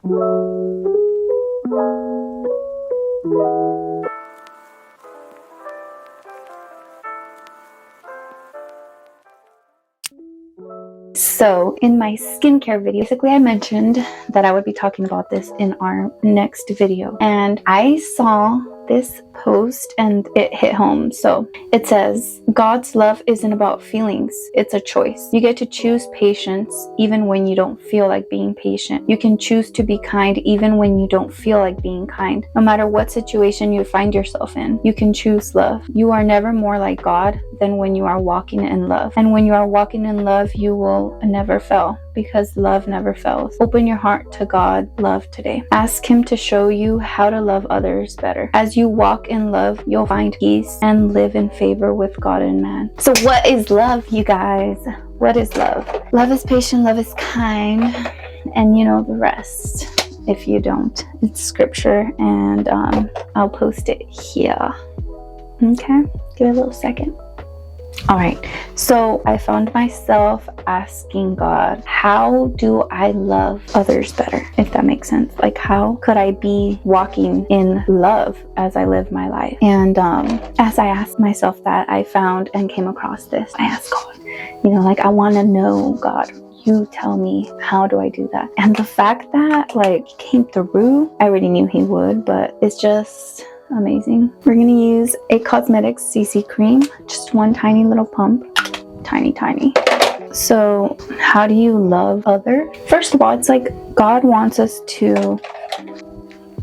So in my skincare video, basically I mentioned that I would be talking about this in our next video, and I saw this post and it hit home. So it says, God's love isn't about feelings, it's a choice. You get to choose patience even when you don't feel like being patient. You can choose to be kind even when you don't feel like being kind. No matter what situation you find yourself in, you can choose love. You are never more like God than when you are walking in love. And when you are walking in love, you will never fail, because love never fails. Open your heart to God love today. Ask Him to show you how to love others better. As you walk in love, you'll find peace and live in favor with God and man. So what is love, you guys? What is love? Love is patient, love is kind, and you know the rest. If you don't, it's scripture, and I'll post it here. Okay, give it a little second. All right, so I found myself asking God, how do I love others better? If that makes sense. Like, how could I be walking in love as I live my life? And as I asked myself that, I found and came across this. I asked God, like, I want to know, God, you tell me, how do I do that? And the fact that He came through, I already knew He would, but it's just amazing. We're gonna use a cosmetics CC cream, just one tiny little pump, tiny. So how do you love others? First of all, it's like God wants us to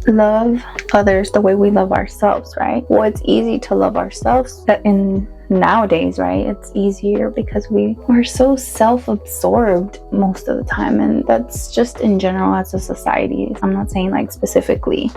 love others the way we love ourselves, right? Well, it's easy to love ourselves in nowadays, right? It's easier because we're so self-absorbed most of the time, and that's just in general as a society. I'm not saying specifically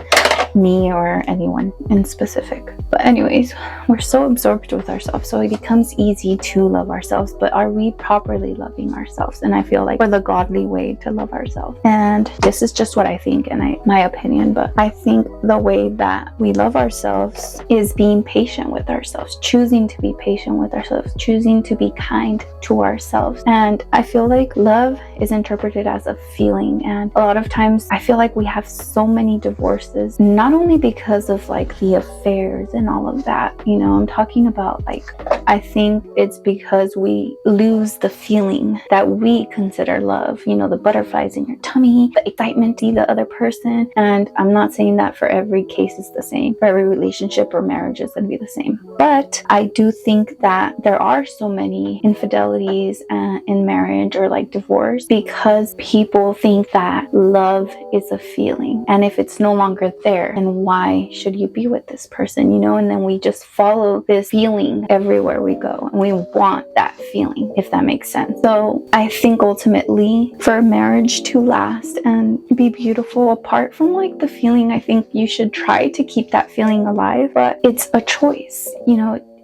me or anyone in specific, but anyways, we're so absorbed with ourselves, so it becomes easy to love ourselves. But are we properly loving ourselves? And I feel like we're the godly way to love ourselves, and this is just what I think and my opinion, but I think the way that we love ourselves is being patient with ourselves, choosing to be patient with ourselves, choosing to be kind to ourselves. And I feel like love is interpreted as a feeling, and a lot of times I feel like we have so many divorces, not only because of the affairs and all of that, I'm talking about I think it's because we lose the feeling that we consider love, the butterflies in your tummy, the excitement to see the other person. And I'm not saying that for every case is the same, for every relationship or marriage is going to be the same, but I do think that there are so many infidelities in marriage or divorce because people think that love is a feeling, and if it's no longer there, then why should you be with this person, and then we just follow this feeling everywhere we go, and we want that feeling, if that makes sense. So I think ultimately, for marriage to last and be beautiful, apart from the feeling, I think you should try to keep that feeling alive, but it's a choice.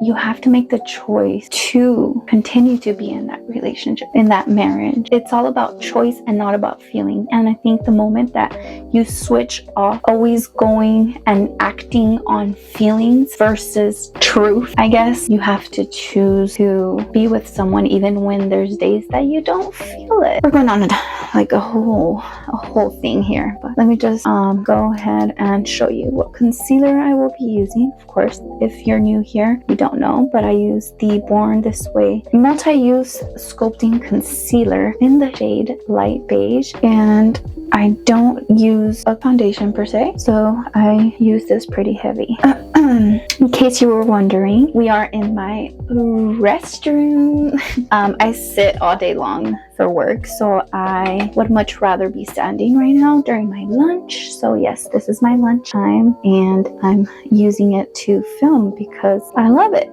You have to make the choice to continue to be in that relationship, in that marriage. It's all about choice and not about feeling. And I think the moment that you switch off always going and acting on feelings versus truth, I guess, you have to choose to be with someone even when there's days that you don't feel it. We're going on a whole thing here, but let me just go ahead and show you what concealer I will be using. Of course, if you're new here, you don't know, but I use the Born This Way multi-use sculpting concealer in the shade light beige, and I don't use a foundation per se, so I use this pretty heavy. In case you were wondering, we are in my restroom. I sit all day long for work, so I would much rather be standing right now during my lunch. So yes, this is my lunch time, and I'm using it to film because I love it.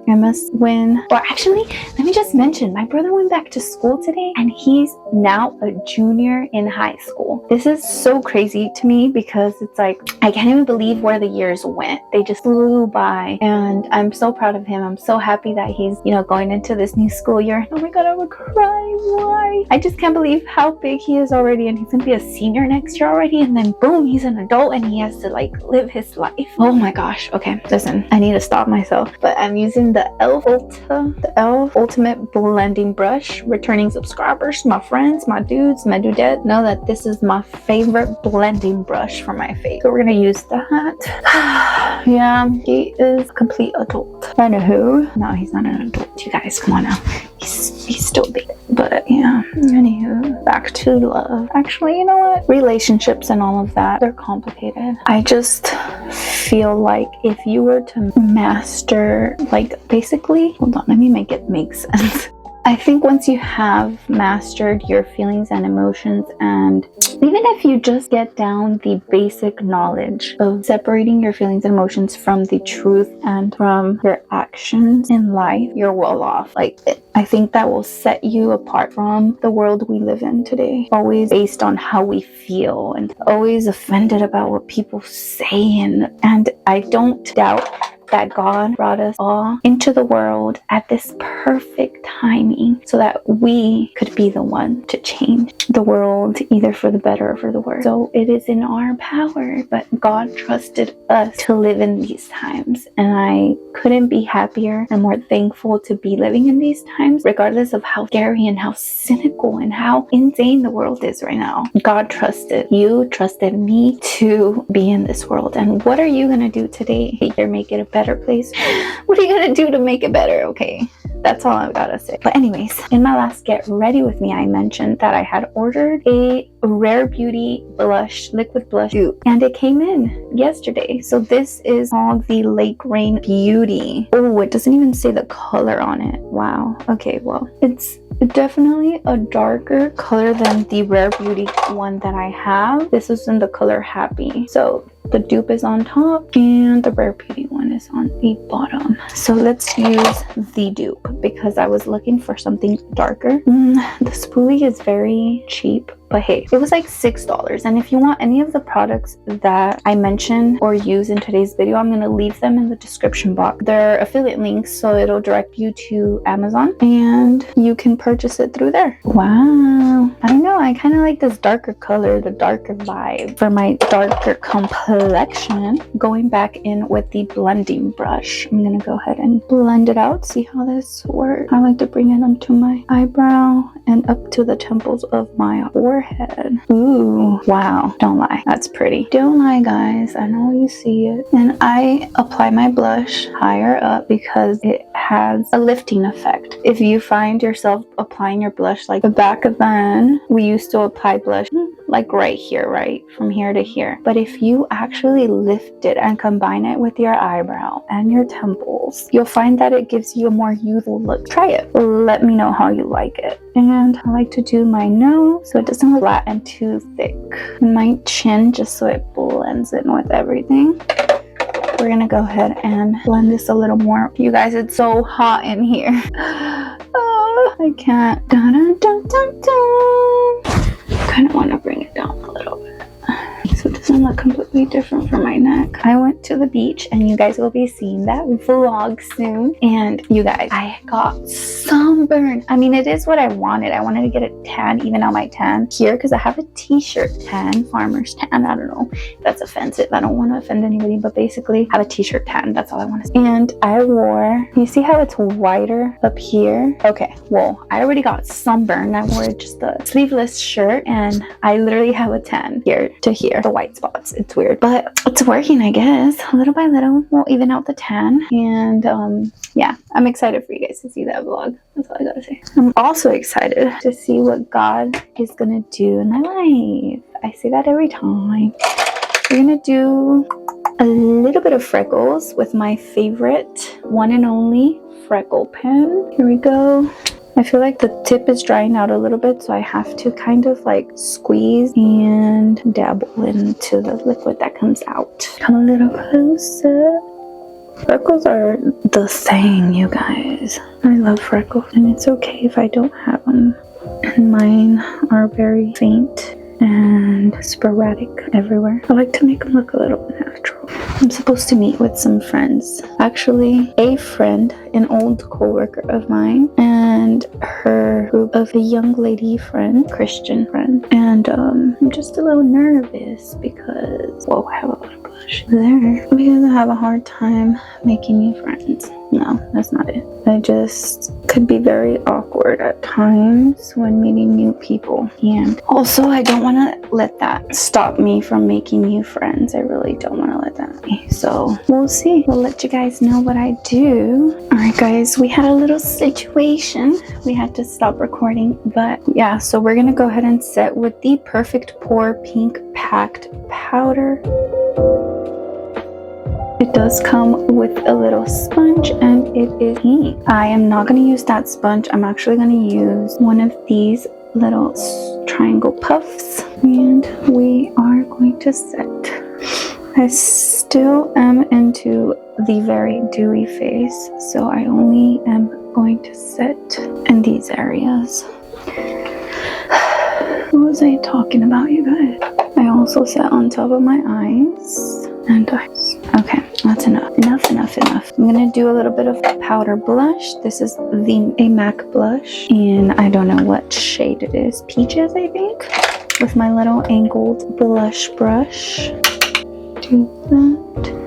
Actually, let me just mention, my brother went back to school today, and he's now a junior in high school. This is so crazy to me because it's I can't even believe where the years went. They just flew flew by, and I'm so proud of him. I'm so happy that he's, you know, going into this new school year. Oh my god, I would cry. Why? I just can't believe how big he is already, and he's gonna be a senior next year already, and then boom, he's an adult and he has to like live his life. Oh my gosh. Okay, listen, I need to stop myself, but I'm using the e.l.f. Ultimate Blending Brush. Returning subscribers, my friends, my dudes, my dudettes know that this is my favorite blending brush for my face, so we're gonna use that. Yeah, he is a complete adult. Anywho, no, he's not an adult, you guys, come on now. He's still big, but yeah. Anywho, back to love. Actually, you know what? Relationships and all of that, they're complicated. I just feel like if you were to master, like, basically, hold on, let me make it make sense. I think once you have mastered your feelings and emotions, and even if you just get down the basic knowledge of separating your feelings and emotions from the truth and from your actions in life, you're well off. Like, I think that will set you apart from the world we live in today. Always based on how we feel and always offended about what people say. And I don't doubt that God brought us all into the world at this perfect timing so that we could be the one to change the world, either for the better or for the worse. So it is in our power, but God trusted us to live in these times, and I couldn't be happier and more thankful to be living in these times, regardless of how scary and how cynical and how insane the world is right now. God trusted you, trusted me to be in this world. And what are you gonna do today? Either make it a better place. What are you gonna do to make it better? Okay, that's all I've gotta say. But anyways, in my last Get Ready With Me, I mentioned that I had ordered a Rare Beauty blush, liquid blush dupe, and it came in yesterday. So this is called the Lake Rain Beauty. Oh, it doesn't even say the color on it. Wow. Okay, well, it's definitely a darker color than the Rare Beauty one that I have. This is in the color Happy. So the dupe is on top and the Rare Beauty one is on the bottom. So let's use the dupe because I was looking for something darker. The spoolie is very cheap, but hey, it was like $6. And if you want any of the products that I mention or use in today's video, I'm going to leave them in the description box. They're affiliate links, so it'll direct you to Amazon and you can purchase it through there. Wow. I don't know, I kind of like this darker color, the darker vibe for my darker complexion. Going back in with the blending brush, I'm going to go ahead and blend it out. See how this works. I like to bring it onto my eyebrow and up to the temples of my forehead. Ooh, wow. Don't lie. That's pretty. Don't lie, guys. I know you see it. And I apply my blush higher up because it has a lifting effect. If you find yourself applying your blush like back then, we used to apply blush like right here, right? From here to here. But if you actually lift it and combine it with your eyebrow and your temples, you'll find that it gives you a more youthful look. Try it. Let me know how you like it. And I like to do my nose so it doesn't look flat and too thick. And my chin just so it blends in with everything. We're gonna go ahead and blend this a little more. You guys, it's so hot in here. Oh, I can't. Dun, dun, dun, dun, dun. Kind of want to bring it down a little bit so it doesn't look completely different from my neck. I went to the beach and you guys will be seeing that vlog soon. And you guys, I got sunburned. I mean, it is what I wanted. I wanted to get a tan, even out my tan here, because I have a t-shirt tan, farmer's tan. I don't know if that's offensive. I don't want to offend anybody, but basically I have a t-shirt tan. That's all I want to say. And I wore, you see how it's whiter up here? Okay, well, I already got sunburned. I wore just a sleeveless shirt and I literally have a tan here to here. The white spots. It's weird, but it's working, I guess. Little by little, we'll even out the tan. And yeah, I'm excited for you guys to see that vlog. That's all I gotta say. I'm also excited to see what God is gonna do in my life. I say that every time. We're gonna do a little bit of freckles with my favorite one and only freckle pen. Here we go. I feel like the tip is drying out a little bit, so I have to kind of like squeeze and dabble into the liquid that comes out. Come a little closer. Freckles are the thing, you guys. I love freckles, and it's okay if I don't have them. And mine are very faint and sporadic everywhere. I like to make them look a little natural. I'm supposed to meet with some friends. Actually, a friend, an old co-worker of mine, and her group of a young lady friend, Christian friend. And I'm just a little nervous because, whoa, I have a lot of blush there. Because I have a hard time making new friends. No, that's not it. I just could be very awkward at times when meeting new people. And also, I don't want to let that stop me from making new friends. I really don't want to let that be. So we'll see. We'll let you guys know what I do. All right, guys, we had a little situation. We had to stop recording. But yeah, so we're going to go ahead and set with the Perfect Pore Pink Packed Powder. It does come with a little sponge and it is pink. I am not going to use that sponge. I'm actually going to use one of these little triangle puffs and we are going to set. I still am into the very dewy face, so I only am going to set in these areas. What was I talking about, you guys? I also set on top of my eyes and eyes. Okay, that's enough. Enough. I'm gonna do a little bit of powder blush. This is a MAC blush, and I don't know what shade it is. Peaches, I think, with my little angled blush brush. Do that.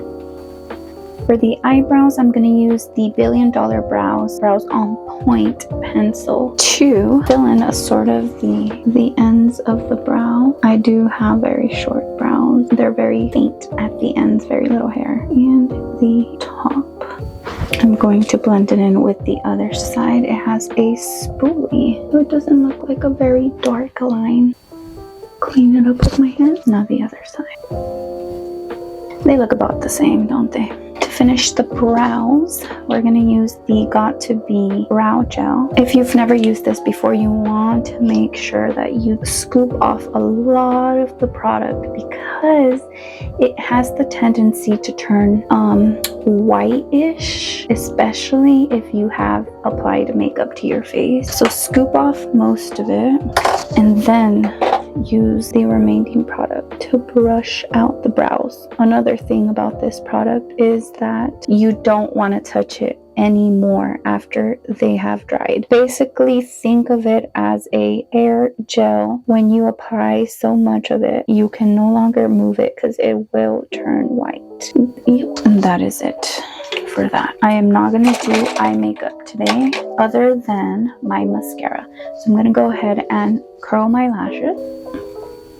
For the eyebrows, I'm going to use the Billion Dollar Brows on Point pencil to fill in a sort of the ends of the brow. I do have very short brows. They're very faint at the ends, very little hair. And the top, I'm going to blend it in with the other side. It has a spoolie, so it doesn't look like a very dark line. Clean it up with my hands. Now the other side. They look about the same, don't they? To finish the brows, we're going to use the Got To Be brow gel. If you've never used this before, you want to make sure that you scoop off a lot of the product because it has the tendency to turn whitish, especially if you have applied makeup to your face. So scoop off most of it and then use the remaining product to brush out the brows. Another thing about this product is that you don't want to touch it anymore after they have dried. Basically, think of it as a air gel. When you apply so much of it, you can no longer move it because it will turn white. Yep. And that is it for that. I am not going to do eye makeup today other than my mascara. So I'm going to go ahead and curl my lashes.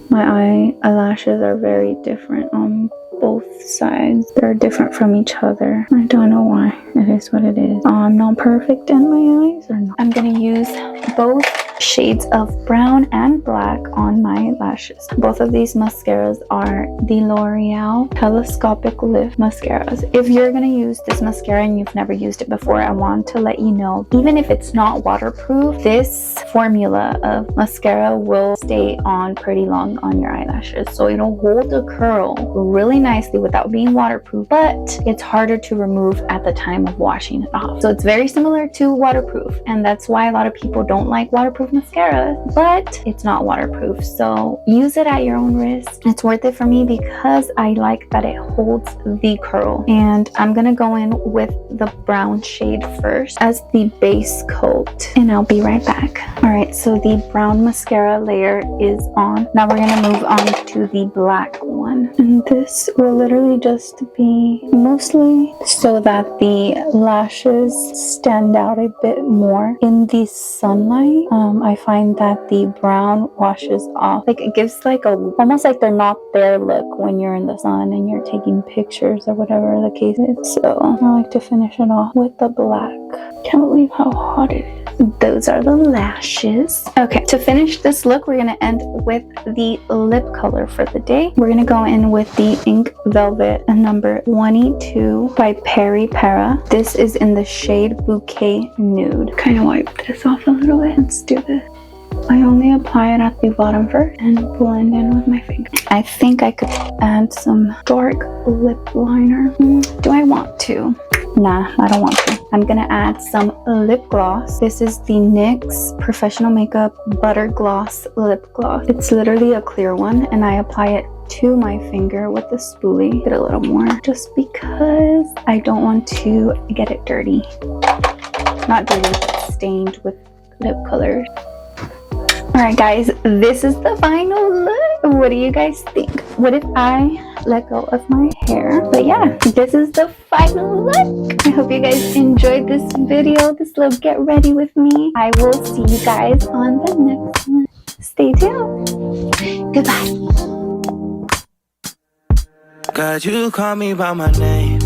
My eyelashes are very different on both sides. They're different from each other. I don't know why. It is what it is. I'm not perfect in my eyes or not. I'm going to use both shades of brown and black on my lashes. Both of these mascaras are the L'Oreal Telescopic Lift mascaras. If you're going to use this mascara and you've never used it before, I want to let you know, even if it's not waterproof, this formula of mascara will stay on pretty long on your eyelashes. So it'll hold the curl really nicely without being waterproof, but it's harder to remove at the time of washing it off. So it's very similar to waterproof, and that's why a lot of people don't like waterproof mascara, but it's not waterproof, so use it at your own risk. It's worth it for me because I like that it holds the curl. And I'm gonna go in with the brown shade first as the base coat, and I'll be right back. All right, so the brown mascara layer is on. Now we're gonna move on to the black one, and this will literally just be mostly so that the lashes stand out a bit more in the sunlight. I find that the brown washes off, like it gives like a almost like they're not there look when you're in the sun and you're taking pictures or whatever the case is. So I like to finish it off with the black. Can't believe how hot it is. Those are the lashes. Okay, to finish this look, we're gonna end with the lip color for the day. We're gonna go in with the Ink Velvet number 22 by Peri Para. This is in the shade Bouquet Nude. Kind of wipe this off a little bit. Let's do this. I only apply it at the bottom first and blend in with my finger. I think I could add some dark lip liner. Do I want to? Nah, I don't want to. I'm gonna add some lip gloss. This is the NYX Professional Makeup Butter Gloss Lip Gloss. It's literally a clear one, and I apply it to my finger with the spoolie. Get a little more just because I don't want to get it dirty. Not dirty, but stained with lip color. Alright guys, this is the final look. What do you guys think? What if I let go of my hair? But yeah, this is the final look. I hope you guys enjoyed this video, this little get ready with me. I will see you guys on the next one. Stay tuned. Goodbye. God, you call me by my name.